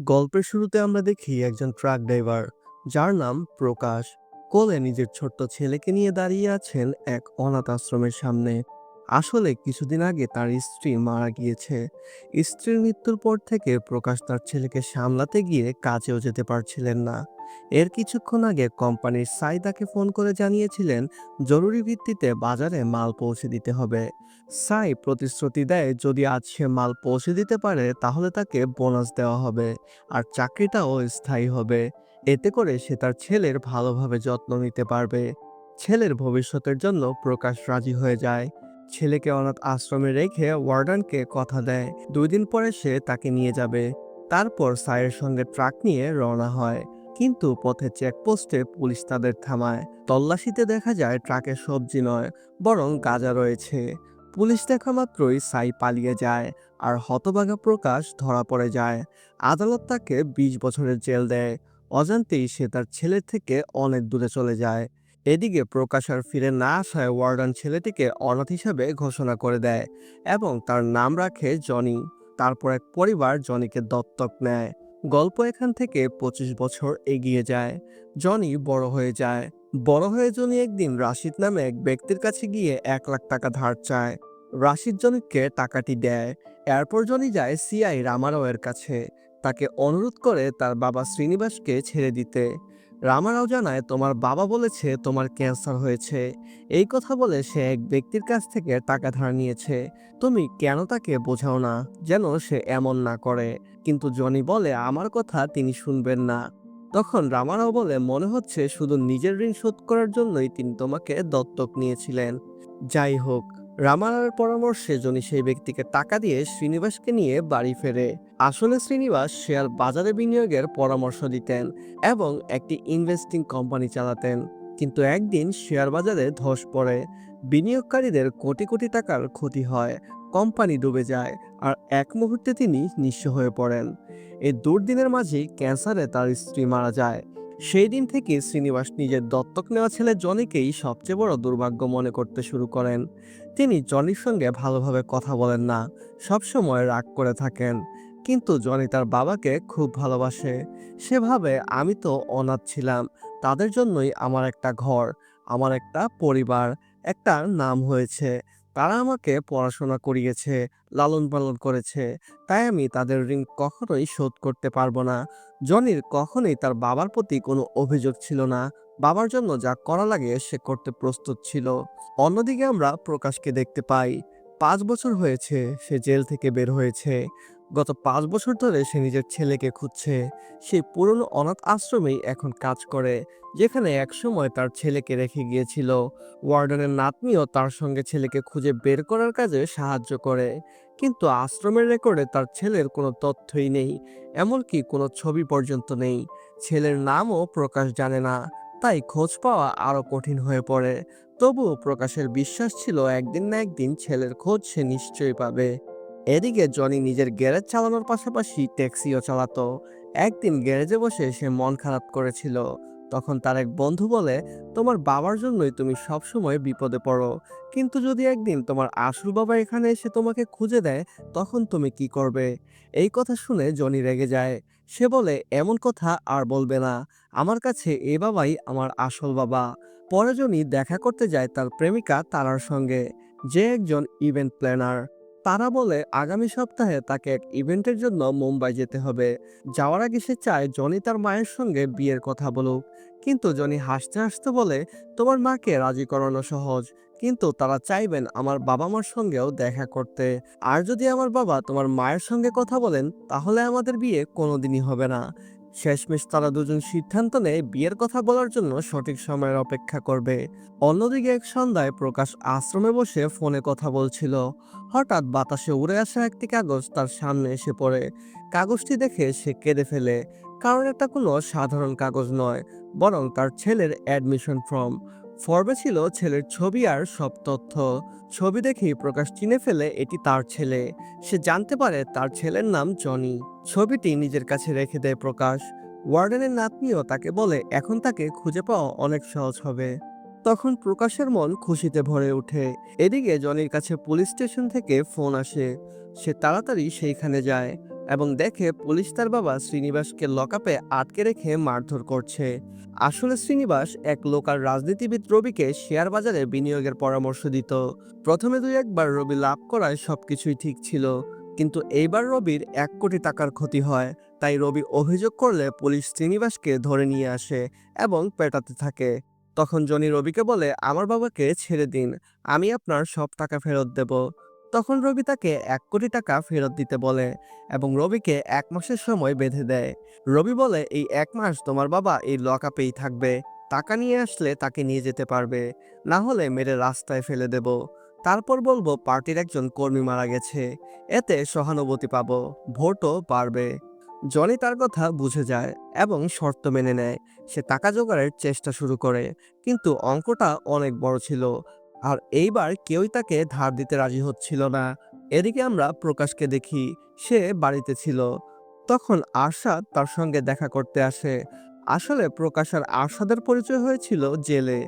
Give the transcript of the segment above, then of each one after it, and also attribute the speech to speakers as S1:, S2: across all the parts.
S1: গল্পের শুরুতে আমরা দেখি একজন ট্রাক ড্রাইভার যার নাম প্রকাশ কোলে নিজের ছোট্ট ছেলেকে নিয়ে দাঁড়িয়ে আছেন এক অনাথ আশ্রমের সামনে। আসলে কিছুদিন আগে তার স্ত্রী মারা গিয়েছে। স্ত্রীর মৃত্যুর পর থেকে প্রকাশ তার ছেলেকে সামলাতে গিয়ে কাজেও যেতে পারছিলেন না। এর কিছুক্ষণ আগে কোম্পানির সাই তাকে ফোন করে জানিয়েছিলেন জরুরি ভিত্তিতে বাজারে মাল পৌঁছে দিতে হবে। সাই প্রতিশ্রুতি দেয় যদি আজ সে মাল পৌঁছে দিতে পারে তাহলে তাকে বোনাস দেওয়া হবে আর চাকরিটাও স্থায়ী হবে। এতে করে সে তার ছেলের ভালোভাবে যত্ন নিতে পারবে। ছেলের ভবিষ্যতের জন্য প্রকাশ রাজি হয়ে যায়। ছেলেকে অনাথ আশ্রমে রেখে ওয়ার্ডানকে কথা দেয় 2 দিন পরে সে তাকে নিয়ে যাবে। তারপর সাইয়ের সঙ্গে ট্রাক নিয়ে রওনা হয়। কিন্তু পথে চেকপোস্টে পুলিশ তাদের থামায়। তল্লাশিতে দেখা যায় ট্রাকে সবজি নয়, বরং গাঁজা রয়েছে। পুলিশ দেখা মাত্রই সাই পালিয়ে যায় আর হতভাগা প্রকাশ ধরা পড়ে যায়। আদালত তাকে 20 বছরের জেল দেয়। অজান্তেই সে তার ছেলের থেকে অনেক দূরে চলে যায়। এদিকে প্রকাশ আর ফিরে না আসায় ওয়ার্ডান ছেলেটিকে অনাথ হিসাবে ঘোষণা করে দেয় এবং তার নাম রাখে জনি। তারপর এক পরিবার জনিকে দত্তক নেয়। গল্প এখান থেকে 25 বছর এগিয়ে যায়। জনি বড় হয়ে যায়। বড় হয়ে জনি একদিন রাশিদ নামে এক ব্যক্তির কাছে গিয়ে 1 লাখ টাকা ধার চায়। রাশিদ জনিকে টাকাটি দেয়। এরপর জনি যায় সিআই রামারাওয়ের কাছে। তাকে অনুরোধ করে তার বাবা শ্রীনিবাসকে ছেড়ে দিতে। রামারাও জানায় তোমার বাবা বলেছে তোমার ক্যান্সার হয়েছে। এই কথা বলে সে এক ব্যক্তির কাছ থেকে টাকা ধার নিয়েছে। তুমি কেন তাকে বোঝাও না যেন সে এমন না করে। কিন্তু জনি বলে আমার কথা তিনি শুনবেন না। তখন রামারাও বলে মনে হচ্ছে শুধু নিজের ঋণ শোধ করার জন্যই তিনি তোমাকে দত্তক নিয়েছিলেন। যাই হোক, রামারাওয়ের পরামর্শে জনি সেই ব্যক্তিকে টাকা দিয়ে শ্রীনিবাসকে নিয়ে বাড়ি ফেরে। আসলে শ্রীনিবাস শেয়ার বাজারে বিনিয়োগের পরামর্শ দিতেন এবং একটি ইনভেস্টিং কোম্পানি চালাতেন। কিন্তু একদিন শেয়ার বাজারে ধস পড়ে। বিনিয়োগকারীদের কোটি কোটি টাকার ক্ষতি হয়। কোম্পানি ডুবে যায় আর এক মুহূর্তে তিনি নিঃস্ব হয়ে পড়েন। এই দুর্দিনের মাঝেই ক্যান্সারে তার স্ত্রী মারা যায়। সেই দিন থেকে শ্রীনিবাস নিজের দত্তক নেওয়া ছেলে জনিকেই সবচেয়ে বড় দুর্ভাগ্য মনে করতে শুরু করেন। তিনি জনির সঙ্গে ভালোভাবে কথা বলেন না, সবসময় রাগ করে থাকেন। কিন্তু জনি তার বাবাকে খুব ভালোবাসে। সে ভাবে আমি তো অনাথ ছিলাম, তাদের জন্যই আমার একটা ঘর, আমার একটা পরিবার, একটা নাম হয়েছে। তারা আমাকে পড়াশোনা করিয়েছে, লালন পালন করেছে, তাই আমি তাদের ঋণ কখনোই শোধ করতে পারবো না। জনির কখনোই তার বাবার প্রতি কোনো অভিযোগ ছিল না। বাবার জন্য যা করা লাগে সে করতে প্রস্তুত ছিল। অন্যদিকে আমরা প্রকাশকে দেখতে পাই। 5 বছর হয়েছে সে জেল থেকে বের হয়েছে। গত 5 বছর ধরে সে নিজের ছেলেকে খুঁজছে। সেই পুরনো অনাথ আশ্রমেই এখন কাজ করে, যেখানে একসময় তার ছেলেকে রেখে গিয়েছিল। ওয়ার্ডেনের নাতনিও তার সঙ্গে ছেলেকে খুঁজে বের করার কাজে সাহায্য করে। কিন্তু আশ্রমের রেকর্ডে তার ছেলের কোনো তথ্যই নেই, এমনকি কোনো ছবি পর্যন্ত নেই। ছেলের নামও প্রকাশ জানে না, তাই খোঁজ পাওয়া আরো কঠিন হয়ে পড়ে। তবুও প্রকাশের বিশ্বাস ছিল একদিন না একদিন ছেলের খোঁজ সে নিশ্চয়ই পাবে। এদিকে জনি নিজের গ্যারেজ চালানোর পাশাপাশি ট্যাক্সিও চালাতো। একদিন গ্যারেজে বসে সে মন খারাপ করেছিল। তখন তার এক বন্ধু বলে তোমার বাবার জন্যই তুমি সবসময় বিপদে পড়ো, কিন্তু যদি একদিন তোমার আসল বাবা এখানে এসে তোমাকে খুঁজে দেয় তখন তুমি কি করবে? এই কথা শুনে জনি রেগে যায়। সে বলে এমন কথা আর বলবে না, আমার কাছে এ বাবাই আমার আসল বাবা। পরে জনি দেখা করতে যায় তার প্রেমিকা তারার সঙ্গে, যে একজন ইভেন্ট প্ল্যানার। তারা বলে আগামী সপ্তাহে তাকে এক ইভেন্টের জন্য মুম্বাই যেতে হবে। যাওয়ার আগে সে চায় জনি তার মায়ের সঙ্গে বিয়ের কথা বলুক। কিন্তু জনি হাসতে হাসতে বলে তোমার মাকে রাজি করানো সহজ, কিন্তু তারা চাইবেন আমার বাবা মার সঙ্গেও দেখা করতে। আর যদি আমার বাবা তোমার মায়ের সঙ্গে কথা বলেন তাহলে আমাদের বিয়ে কোনোদিনই হবে না। শেষমেশ তারা দুজন সিদ্ধান্ত নেয় বিয়ের কথা বলার জন্য সঠিক সময়ের অপেক্ষা করবে। অন্যদিকে এক সন্ধ্যায় প্রকাশ আশ্রমে বসে ফোনে কথা বলছিল। হঠাৎ বাতাসে উড়ে আসা একটি কাগজ তার সামনে এসে পড়ে। কাগজটি দেখে সে কেঁদে ফেলে, কারণ এটা কোনো সাধারণ কাগজ নয়, বরং তার ছেলের অ্যাডমিশন ফর্ম। ফর্মে ছিল ছেলের ছবি আর সব তথ্য। ছবি দেখেই প্রকাশ চিনে ফেলে এটি তার ছেলে। সে জানতে পারে তার ছেলের নাম জনি। ছবিটি নিজের কাছে রেখে দেয় প্রকাশ। ওয়ার্ডেনের নাতনিও তাকে বলে এখন তাকে খুঁজে পাওয়া অনেক সহজ হবে। তখন প্রকাশের মন খুশিতে ভরে ওঠে। এদিকে জনির কাছে পুলিশ স্টেশন থেকে ফোন আসে। সে তাড়াতাড়ি সেইখানে যায় এবং দেখে পুলিশ তার বাবা শ্রীনিবাসকে লকআপে আটকে রেখে মারধর করছে। আসলে শ্রীনিবাস এক লোকাল রাজনীতিবিদ রবিকে শেয়ার বাজারে বিনিয়োগের পরামর্শ দিত। প্রথমে দুই একবার রবি লাভ করায় সবকিছুই ঠিক ছিল, কিন্তু এইবার রবির 1 কোটি টাকার ক্ষতি হয়। তাই রবি অভিযোগ করলে পুলিশ শ্রীনিবাসকে ধরে নিয়ে আসে এবং পেটাতে থাকে। তখন জনি রবিকে বলে, আমার বাবাকে ছেড়ে দিন, আমি আপনার সব টাকা ফেরত দেব। তখন রবি তাকে 1 কোটি টাকা ফেরত দিতে বলে এবং রবিকে 1 মাসের সময় বেঁধে দেয়। রবি বলে, এই 1 মাস তোমার বাবা এই লকআপেই থাকবে, টাকা নিয়ে আসলে তাকে নিয়ে যেতে পারবে, না হলে মেরে রাস্তায় ফেলে দেব। তারপর বলবো পার্টির একজন কর্মী মারা গেছে, এতে সহানুভূতি পাবো, ভোটও বাড়বে। জনি তার কথা বুঝে যায় এবং শর্ত মেনে নেয়। সে টাকা জোগাড়ের চেষ্টা শুরু করে, কিন্তু অঙ্কটা অনেক বড় ছিল, আর এইবার কেউই তাকে ধার দিতে রাজি হচ্ছিল না। এদিকে আমরা প্রকাশকে দেখি, সে বাড়িতে ছিল। তখন আরশাদ তার সঙ্গে দেখা করতে আসে। আসলে প্রকাশ আর আরশাদের পরিচয় হয়েছিল জেলে।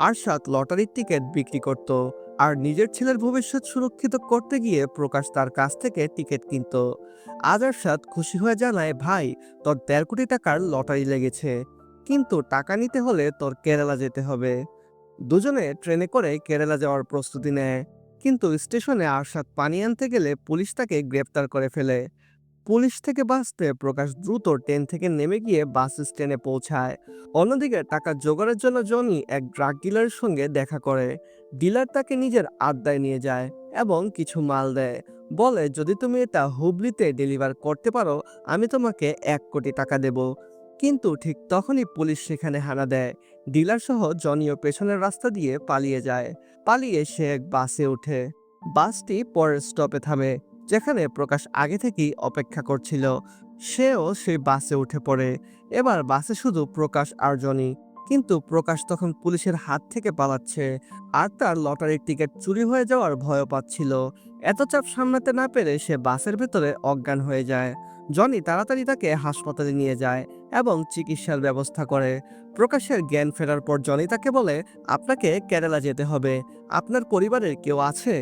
S1: আরশাদ লটারির টিকিট বিক্রি করত, আর নিজের ছেলের ভবিষ্যৎ সুরক্ষিত করতে গিয়ে প্রকাশ তার কাছ থেকে টিকিট কিনত। আজ আরশাদ খুশি হয়ে জানায়, ভাই, তোর 1.5 কোটি টাকার লটারি লেগেছে, কিন্তু টাকা নিতে হলে তোর কেরালা যেতে হবে। দুজনে ট্রেনে করে কেরালা যাওয়ার প্রস্তুতি নেয়, কিন্তু স্টেশনে আরশাদ পানি আনতে গেলে পুলিশ তাকে গ্রেপ্তার করে ফেলে। পুলিশ থেকে বাঁচতে প্রকাশ দ্রুত ট্রেন থেকে নেমে গিয়ে বাস স্ট্যান্ডে পৌঁছায়। অন্যদিকে টাকা জোগাড়ের জন্য জনি এক ড্রাগ ডিলারের সঙ্গে দেখা করে। ডিলার তাকে নিজের আড্ডায় নিয়ে যায় এবং কিছু মাল দেয়। বলে, যদি তুমি এটা হুবলিতে ডেলিভার করতে পারো, আমি তোমাকে 1 কোটি টাকা দেব। কিন্তু ঠিক তখনই পুলিশ সেখানে হানা দেয়। ডিলার সহ জনিও পেছনের রাস্তা দিয়ে পালিয়ে যায়। পালিয়ে সে এক বাসে ওঠে। বাসটি পরের স্টপে থামে, যেখানে প্রকাশ আগে থেকেই অপেক্ষা করছিল। সেও সেই বাসে উঠে পড়ে। এবার বাসে শুধু প্রকাশ আর জনি, কিন্তু প্রকাশ তখন পুলিশের হাত থেকে পালাচ্ছে, আর তার লটারির টিকিট চুরি হয়ে যাওয়ার ভয় পাচ্ছিল। এত চাপ সামলাতে না পেরে সে বাসের ভেতরে অজ্ঞান হয়ে যায়। জনি তাড়াতাড়ি তাকে হাসপাতালে নিয়ে যায় এবং চিকিৎসার ব্যবস্থা করে। প্রকাশের জ্ঞান ফেরার পর জনি তাকে বলে, আপনাকে কেরালা যেতে হবে, আপনার পরিবারের কেউ আছে?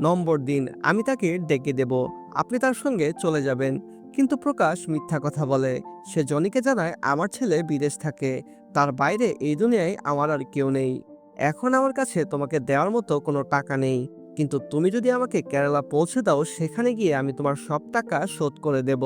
S1: নম্বর দিন, আমি তাকে ডেকে দেব, আপনি তার সঙ্গে চলে যাবেন। কিন্তু প্রকাশ মিথ্যা কথা বলে। সে জনিকে জানায়, আমার ছেলে বিদেশ থাকে, তার বাইরে এই দুনিয়ায় আমার আর কেউ নেই। এখন আমার কাছে তোমাকে দেওয়ার মতো কোনো টাকা নেই, কিন্তু তুমি যদি আমাকে কেরালা পৌঁছে দাও, সেখানে গিয়ে আমি তোমার সব টাকা শোধ করে দেব।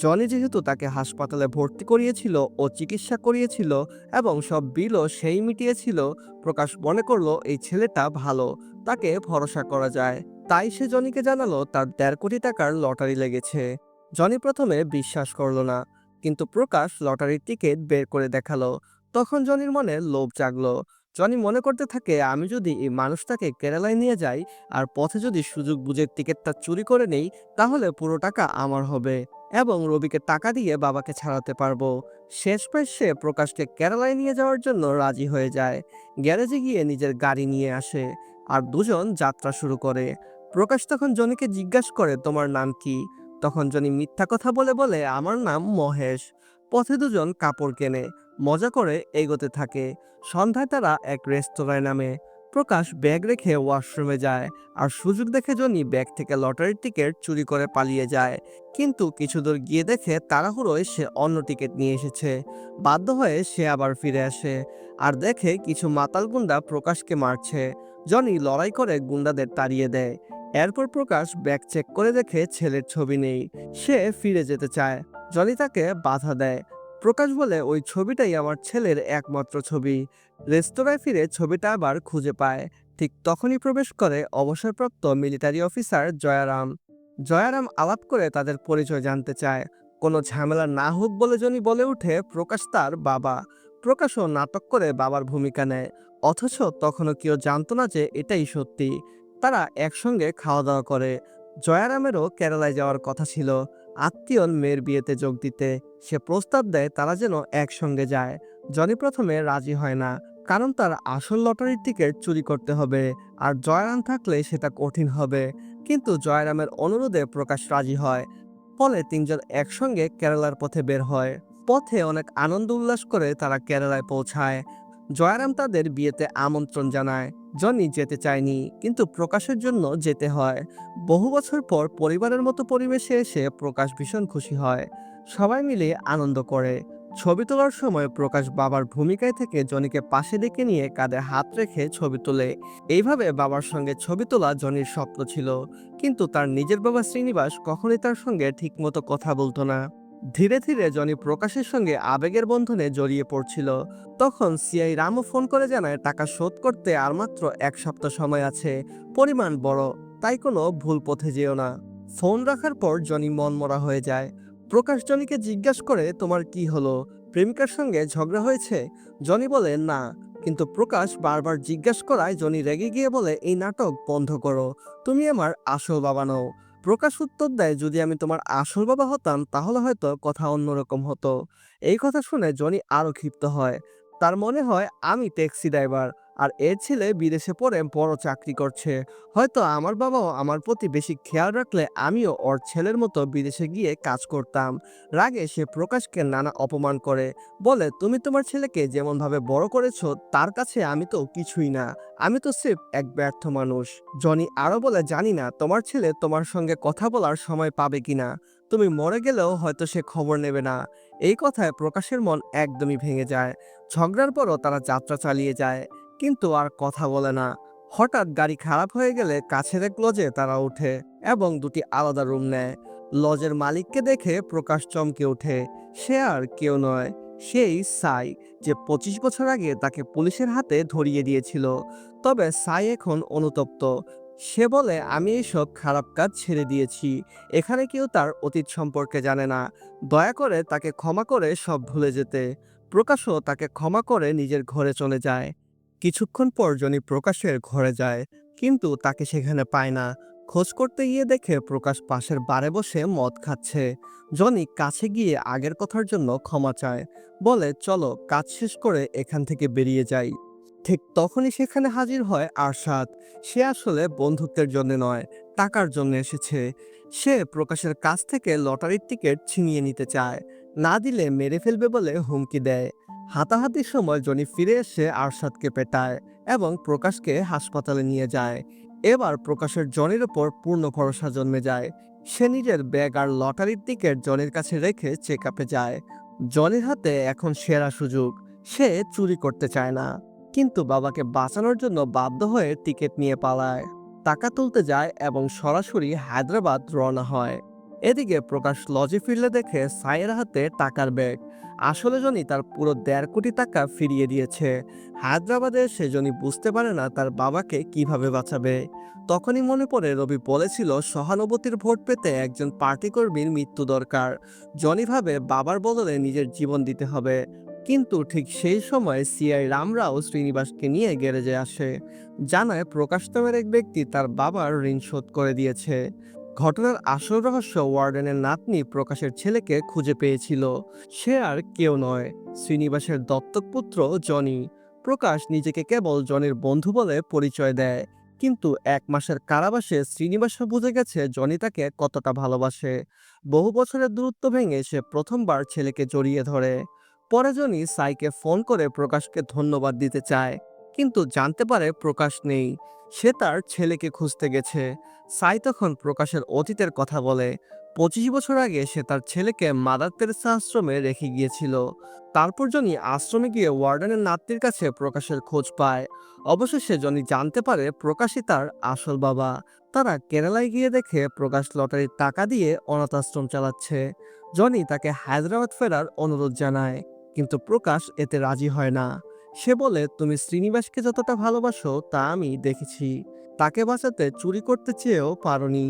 S1: জনি যেহেতু তাকে হাসপাতালে ভর্তি করিয়েছিল ও চিকিৎসা করিয়েছিল এবং সব বিলও সেই মিটিয়েছিল, প্রকাশ মনে করলো এই ছেলেটা ভালো, তাকে ভরসা করা যায়। তাই সে জনিকে জানালো তার 1.5 কোটি টাকার লটারি লেগেছে। জনি প্রথমে বিশ্বাস করলো না, কিন্তু প্রকাশ লটারির টিকিট বের করে দেখালো। তখন জনির মনে লোভ জাগলো। জনি মনে করতে থাকে, আমি যদি এই মানুষটাকে কেরালায় নিয়ে যাই আর পথে যদি সুযোগ বুঝে টিকিটটা চুরি করে নেই, তাহলে পুরো টাকা আমার হবে এবং রবিকে টাকা দিয়ে বাবাকে ছাড়াতে পারবো। শেষমেশ সে প্রকাশকে কেরালায় নিয়ে যাওয়ার জন্য রাজি হয়ে যায়। গ্যারেজে গিয়ে নিজের গাড়ি নিয়ে আসে, আর দুজন যাত্রা শুরু করে। প্রকাশ তখন জনিকে জিজ্ঞাসা করে, তোমার নাম কি? তখন জনি মিথ্যা কথা বলে বলে, আমার নাম মহেশ। পথে দুজন কাপড় কেনে, মজা করে এগোতে থাকে। সন্ধ্যায় তারা এক রেস্তোরাঁয় নামে। প্রকাশ ব্যাগ রেখে ওয়াশরুমে যায়, আর সুযোগ দেখে জনি ব্যাগ থেকে লটারির টিকিট চুরি করে পালিয়ে যায়। কিন্তু কিছু দূর গিয়ে দেখে তাড়াহুড়োয় সে অন্য টিকিট নিয়ে এসেছে। বাধ্য হয়ে সে আবার ফিরে আসে, আর দেখে কিছু মাতাল গুন্ডা প্রকাশকে মারছে। জনি লড়াই করে গুন্ডাদের তাড়িয়ে দেয়। এরপর প্রকাশ ব্যাগ চেক করে দেখে ছেলের ছবি নেই। সে ফিরে যেতে চায়, জনি তাকে বাধা দেয়। প্রকাশ বলে, ওই ছবিটাই আমার ছেলের একমাত্র ছবি। রেস্তোরাঁয় ফিরে ছবিটা আবার খুঁজে পায়। ঠিক তখনই প্রবেশ করে অবসরপ্রাপ্ত মিলিটারি অফিসার জয়ারাম। জয়ারাম আলাপ করে তাদের পরিচয় জানতে চায়। কোনো ঝামেলা না হোক বলে জনি বলে উঠে, প্রকাশ তার বাবা। প্রকাশও নাটক করে বাবার ভূমিকা নেয়, অথচ তখনও কেউ জানতো না যে এটাই সত্যি। তারা একসঙ্গে খাওয়া দাওয়া করে। জয়ারামেরও কেরালায় যাওয়ার কথা ছিল, আত্মীয়র মেয়ের বিয়েতে যোগ দিতে। সে প্রস্তাব দেয় তারা যেন একসঙ্গে যায়। জনি প্রথমে রাজি হয় না, কারণ তার আসল লটারির টিকিট চুরি করতে হবে, আর জয়রাম থাকলে সেটা কঠিন হবে। কিন্তু জয়রামের অনুরোধে প্রকাশ রাজি হয়। ফলে তিনজন একসঙ্গে কেরালার পথে বের হয়। পথে অনেক আনন্দ উল্লাস করে তারা কেরালায় পৌঁছায়। জয়রাম তাদের বিয়েতে আমন্ত্রণ জানায়, জনি যেতে চায়নি, কিন্তু প্রকাশের জন্য যেতে হয়। বহু বছর পর পরিবারের মতো পরিবেশে এসে প্রকাশ ভীষণ খুশি হয়। সবাই মিলে আনন্দ করে। ছবি তোলার সময় প্রকাশ বাবার ভূমিকায় থেকে জনিকে পাশে ডেকে নিয়ে কাঁধে হাত রেখে ছবি তোলে। এইভাবে বাবার সঙ্গে ছবি তোলা জনির স্বপ্ন ছিল, কিন্তু তার নিজের বাবা শ্রীনিবাস কখনোই তার সঙ্গে ঠিকমতো কথা বলতো না। ধীরে ধীরে জনি প্রকাশের সঙ্গে আবেগের বন্ধনে জড়িয়ে পড়ছিল। তখন সিআই রামু ফোন করে জানায় টাকা শোধ করতে আর মাত্র 1 সপ্তাহ সময় আছে। পরিমাণ বড়, তাই কোনো ভুল পথে যেও না। ফোন রাখার পর জনি মনমরা হয়ে যায়। প্রকাশ জনিকে জিজ্ঞাসা করে, তোমার কি হলো, প্রেমিকার সঙ্গে ঝগড়া হয়েছে? জনি বলে না, কিন্তু প্রকাশ বারবার জিজ্ঞাসা করায় জনি রেগে গিয়ে বলে, এই নাটক বন্ধ করো, তুমি আমার আসল বাবা নও। প্রকাশ উত্তর দেয়, যদি আমি তোমার আসল বাবা হতাম তাহলে হয়তো কথা অন্যরকম হতো। এই কথা শুনে জনি আরো ক্ষিপ্ত হয়। তার মনে হয় আমি ট্যাক্সি ড্রাইভার, আর এর ছেলে বিদেশে পড়ে বড় চাকরি করছে। হয়তো আমার বাবাও আমার প্রতি বেশি খেয়াল রাখলে আমিও ওর ছেলের মতো বিদেশে গিয়ে কাজ করতাম। রাগে সে প্রকাশকে নানা অপমান করে, বলে তুমি তোমার ছেলেকে যেমন ভাবে বড় করেছো তার কাছে আমি তো কিছুই না, আমি তো সির্ফ এক ব্যর্থ মানুষ। জনি আরো বলে, জানি না তোমার ছেলে তোমার সঙ্গে কথা বলার সময় পাবে কিনা, তুমি মরে গেলেও হয়তো সে খবর নেবে না। এই কথায় প্রকাশের মন একদমই ভেঙে যায়। ঝগড়ার পরও তারা যাত্রা চালিয়ে যায়, কিন্তু আর কথা বলে না। হঠাৎ গাড়ি খারাপ হয়ে গেলে কাছের এক লজে তারা ওঠে এবং দুটি আলাদা রুম নেয়। লজের মালিককে দেখে প্রকাশ চমকে ওঠে। সে আর কেউ নয়, সেই সাই, যে 25 বছর আগে তাকে পুলিশের হাতে ধরিয়ে দিয়েছিল। তবে সাই এখন অনুতপ্ত। সে বলে, আমি এইসব খারাপ কাজ ছেড়ে দিয়েছি। এখানে কেউ তার অতীত সম্পর্কে জানে না। দয়া করে তাকে ক্ষমা করে সব ভুলে যেতে। প্রকাশও তাকে ক্ষমা করে নিজের ঘরে চলে যায়। কিছুক্ষণ পর জনি প্রকাশের ঘরে যায়, কিন্তু তাকে সেখানে পায় না। খোঁজ করতে গিয়ে দেখে প্রকাশ পাশের বারে বসে মদ খাচ্ছে। জনি কাছে গিয়ে আগের কথার জন্য ক্ষমা চায়, বলে চলো কাজ শেষ করে এখান থেকে বেরিয়ে যাই। ঠিক তখনই সেখানে হাজির হয় আরশাদ। সে আসলে বন্ধুত্বের জন্য নয়, টাকার জন্য এসেছে। সে প্রকাশের কাছ থেকে লটারির টিকিট ছিনিয়ে নিতে চায়, না দিলে মেরে ফেলবে বলে হুমকি দেয়। হাতাহাতির সময় জনি ফিরে এসে আরশাদকে পেটায় এবং প্রকাশকে হাসপাতালে নিয়ে যায়। এবার প্রকাশের জনির ওপর পূর্ণ ভরসা জন্মে যায়। সে নিজের ব্যাগ আর লটারির টিকিট জনির কাছে রেখে চেক আপে যায়। জনির হাতে এখন সেরা সুযোগ। সে চুরি করতে চায় না, কিন্তু বাবাকে বাঁচানোর জন্য বাধ্য হয়ে টিকিট নিয়ে পালায়। টাকা তুলতে যায় এবং সরাসরি হায়দ্রাবাদ রওনা হয়। এদিকে প্রকাশ লজে ফিরলে দেখে সাইয়ের হাতে টাকার ব্যাগ। আসলে জনি তার পুরো 1.5 কোটি টাকা ফিরিয়ে দিয়েছে। হায়দ্রাবাদে সে জনি বুঝতে পারে না তার বাবাকে কিভাবে বাঁচাবে। তখনই মনে পড়ে রবি বলেছিল সহানুভূতির ভোট পেতে একজন পার্টি কর্মীর মৃত্যু দরকার। জনি ভাবে বাবার বদলে নিজের জীবন দিতে হবে। কিন্তু ঠিক সেই সময় সিআই রামরাও শ্রীনিবাসকে নিয়ে গ্যারেজে আসে। জানায় প্রকাশ নামের এক ব্যক্তি তার বাবার ঋণ শোধ করে দিয়েছে। ঘটনার আসল রহস্য ওয়ার্ডেনের নাতনি প্রকাশের ছেলেকে খুঁজে পেয়েছিল। সে আর কেউ নয়, শ্রীনিবাসের দত্তক পুত্র জনি। প্রকাশ নিজেকে কেবল জনির বন্ধু বলে পরিচয় দেয়, কিন্তু 1 মাসের কারাবাসে শ্রীনিবাসও বুঝে গেছে জনি তাকে কতটা ভালোবাসে। বহু বছরের দূরত্ব ভেঙে সে প্রথমবার ছেলেকে জড়িয়ে ধরে। পরে জনি সাইকে ফোন করে প্রকাশকে ধন্যবাদ দিতে চায়, কিন্তু জানতে পারে প্রকাশ নেই। সে তার ছেলেকে খুঁজতে গেছে। সাই তখন প্রকাশের অতীতের কথা বলে। 25 বছর আগে সে তার ছেলেকে মাদার তেরেসা আশ্রমে রেখে গিয়েছিল। তারপর জনি আশ্রমে গিয়ে ওয়ার্ডেনের নাতনির কাছে প্রকাশের খোঁজ পায়। অবশেষে জনি জানতে পারে প্রকাশই তার আসল বাবা। তারা কেরালায় গিয়ে দেখে প্রকাশ লটারির টাকা দিয়ে অনাথ আশ্রম চালাচ্ছে। জনি তাকে হায়দ্রাবাদ ফেরার অনুরোধ জানায়, কিন্তু প্রকাশ এতে রাজি হয় না। সে বলে, তুমি শ্রীনিবাসকে যতটা ভালোবাসো তা আমি দেখেছি, তাকে বাঁচাতে চুরি করতে চেয়েও পারোনি।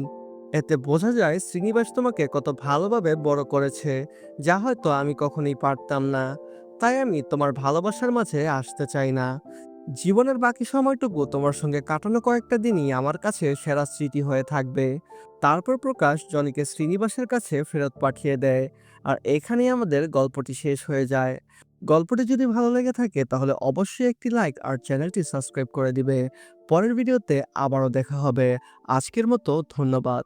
S1: এতে বোঝা যায় শ্রীনিবাস তোমাকে কত ভালোভাবে বড় করেছে, যা হয়তো আমি কখনোই পারতাম না। তাই আমি তোমার ভালোবাসার মাঝে আসতে চাই না। জীবনের বাকি সময়টুকু তোমার সঙ্গে কাটানো কয়েকটা দিনই আমার কাছে সেরা স্মৃতি হয়ে থাকবে। তারপর প্রকাশ জনিকে শ্রীনিবাসের কাছে ফেরত পাঠিয়ে দেয়। আর এখানেই আমাদের গল্পটি শেষ হয়ে যায়। গল্পটি যদি ভালো লেগে থাকে তাহলে অবশ্যই একটি লাইক আর চ্যানেলটি সাবস্ক্রাইব করে দিবে। পরের ভিডিওতে আবারও দেখা হবে। আজকের মতো ধন্যবাদ।